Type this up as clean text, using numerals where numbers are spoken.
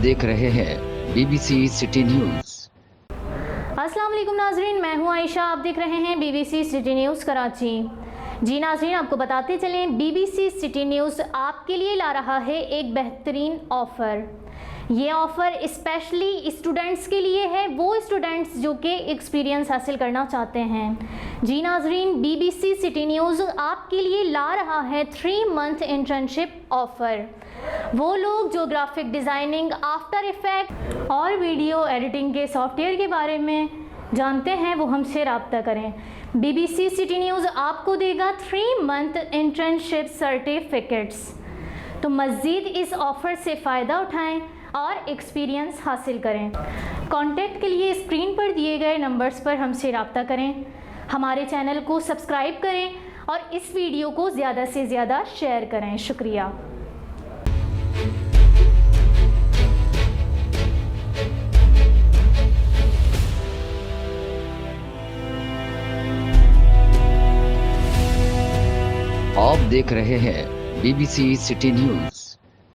देख रहे हैं BBC सिटी न्यूज। अस्सलाम वालेकुम नाजरीन, मैं हूं आयशा। आप देख रहे हैं BBC सिटी न्यूज़ कराची। जी नाजरीन, आपको बताते चलें BBC सिटी न्यूज़ आपके लिए ला रहा है एक बेहतरीन ऑफ़र। ये ऑफ़र स्पेशली स्टूडेंट्स के लिए है, वो स्टूडेंट्स जो कि एक्सपीरियंस हासिल करना चाहते हैं। जी नाजरीन, BBC सिटी न्यूज़ आपके लिए ला रहा है 3 मंथ इंटर्नशिप ऑफ़र। वो लोग जो ग्राफिक डिज़ाइनिंग, आफ्टर इफ़ेक्ट और वीडियो एडिटिंग के सॉफ्टवेयर के बारे में जानते हैं वो हमसे रब्ता करें। BBC सिटी न्यूज़ आपको देगा 3 मंथ इंटर्नशिप सर्टिफिकेट्स। तो मज़ीद इस ऑफ़र से फ़ायदा उठाएं और एक्सपीरियंस हासिल करें। कांटेक्ट के लिए स्क्रीन पर दिए गए नंबर्स पर हमसे रब्ता करें। हमारे चैनल को सब्सक्राइब करें और इस वीडियो को ज़्यादा से ज़्यादा शेयर करें। शुक्रिया। आप देख रहे हैं BBC सिटी न्यूज।